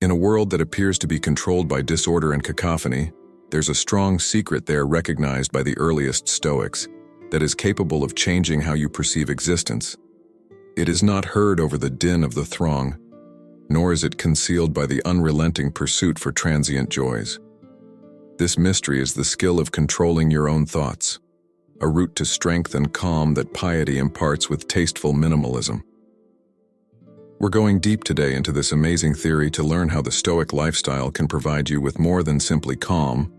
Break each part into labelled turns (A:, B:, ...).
A: In a world that appears to be controlled by disorder and cacophony, there's a strong secret there recognized by the earliest Stoics that is capable of changing how you perceive existence. It is not heard over the din of the throng, nor is it concealed by the unrelenting pursuit for transient joys. This mystery is the skill of controlling your own thoughts, a route to strength and calm that piety imparts with tasteful minimalism. We're going deep today into this amazing theory to learn how the Stoic lifestyle can provide you with more than simply calm,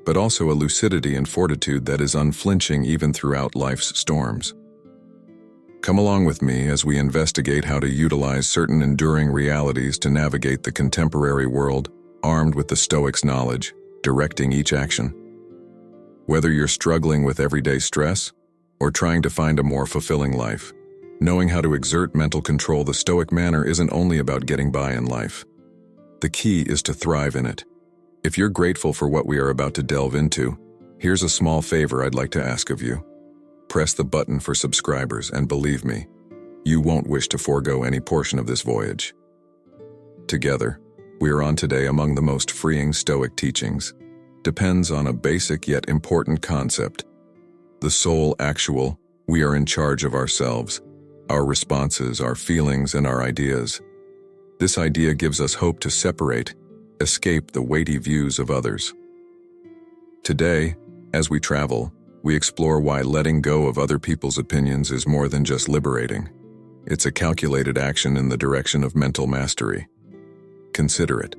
A: but also a lucidity and fortitude that is unflinching even throughout life's storms. Come along with me as we investigate how to utilize certain enduring realities to navigate the contemporary world, armed with the Stoics' knowledge, directing each action. Whether you're struggling with everyday stress or trying to find a more fulfilling life, knowing how to exert mental control the Stoic manner isn't only about getting by in life. The key is to thrive in it. If you're grateful for what we are about to delve into, here's a small favor I'd like to ask of you. Press the button for subscribers, and believe me, you won't wish to forego any portion of this voyage. Together, we are on today among the most freeing Stoic teachings. Depends on a basic yet important concept. The sole actual, we are in charge of ourselves, our responses, our feelings, and our ideas. This idea gives us hope to separate, escape the weighty views of others. Today, as we travel, we explore why letting go of other people's opinions is more than just liberating. It's a calculated action in the direction of mental mastery. Consider it.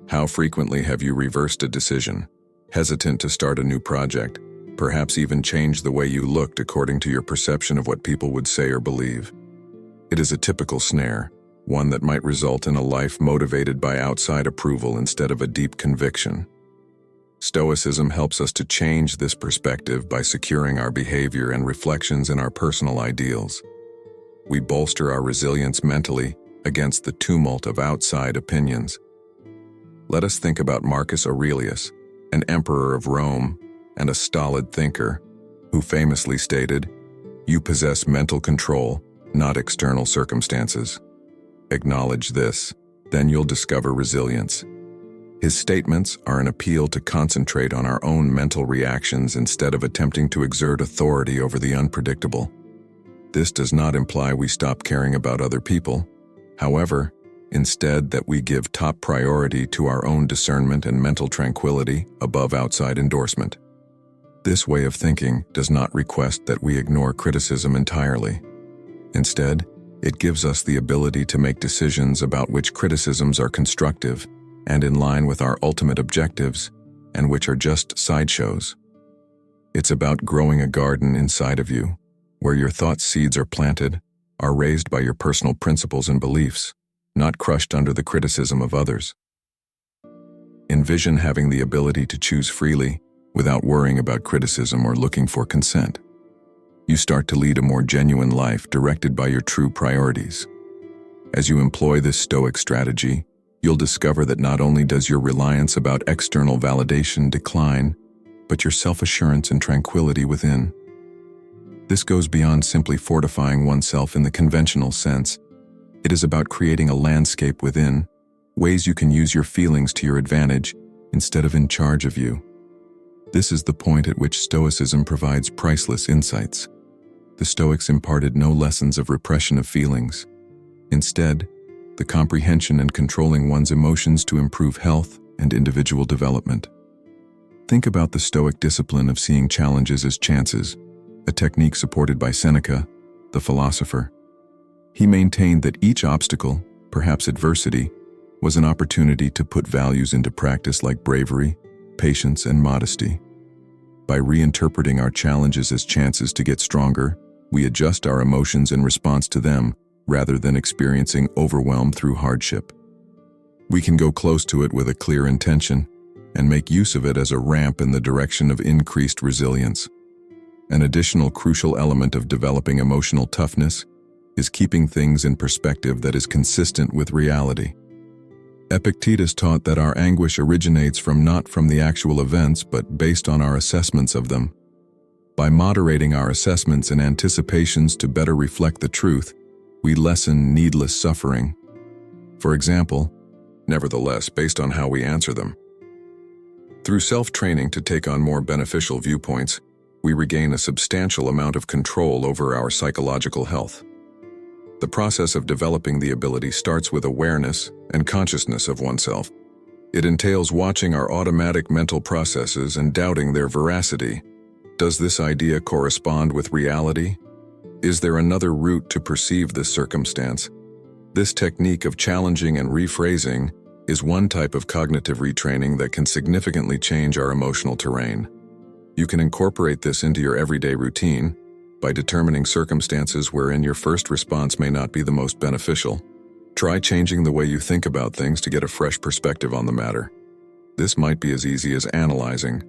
A: How frequently have you reversed a decision, hesitant to start a new project, perhaps even change the way you looked according to your perception of what people would say or believe? It is a typical snare, one that might result in a life motivated by outside approval instead of a deep conviction. Stoicism helps us to change this perspective by securing our behavior and reflections in our personal ideals. We bolster our resilience mentally against the tumult of outside opinions. Let us think about Marcus Aurelius, an emperor of Rome and a stolid thinker, who famously stated, "You possess mental control, not external circumstances. Acknowledge this, then you'll discover resilience." His statements are an appeal to concentrate on our own mental reactions instead of attempting to exert authority over the unpredictable. This does not imply we stop caring about other people. However, instead that we give top priority to our own discernment and mental tranquility above outside endorsement. This way of thinking does not request that we ignore criticism entirely. Instead, it gives us the ability to make decisions about which criticisms are constructive and in line with our ultimate objectives, and which are just sideshows. It's about growing a garden inside of you, where your thought seeds are planted, are raised by your personal principles and beliefs, not crushed under the criticism of others. Envision having the ability to choose freely, without worrying about criticism or looking for consent. You start to lead a more genuine life directed by your true priorities. As you employ this Stoic strategy, you'll discover that not only does your reliance about external validation decline, but your self-assurance and tranquility within. This goes beyond simply fortifying oneself in the conventional sense. It is about creating a landscape within, ways you can use your feelings to your advantage instead of in charge of you. This is the point at which Stoicism provides priceless insights. The Stoics imparted no lessons of repression of feelings. Instead, the comprehension and controlling one's emotions to improve health and individual development. Think about the Stoic discipline of seeing challenges as chances, a technique supported by Seneca, the philosopher. He maintained that each obstacle, perhaps adversity, was an opportunity to put values into practice like bravery, patience, and modesty. By reinterpreting our challenges as chances to get stronger, we adjust our emotions in response to them, rather than experiencing overwhelm through hardship. We can go close to it with a clear intention and make use of it as a ramp in the direction of increased resilience. An additional crucial element of developing emotional toughness is keeping things in perspective that is consistent with reality. Epictetus taught that our anguish originates not from the actual events, but based on our assessments of them. By moderating our assessments and anticipations to better reflect the truth, we lessen needless suffering. For example, nevertheless, based on how we answer them. Through self-training to take on more beneficial viewpoints, we regain a substantial amount of control over our psychological health. The process of developing the ability starts with awareness and consciousness of oneself. It entails watching our automatic mental processes and doubting their veracity. Does this idea correspond with reality? Is there another route to perceive this circumstance? This technique of challenging and rephrasing is one type of cognitive retraining that can significantly change our emotional terrain. You can incorporate this into your everyday routine by determining circumstances wherein your first response may not be the most beneficial. Try changing the way you think about things to get a fresh perspective on the matter. This might be as easy as analyzing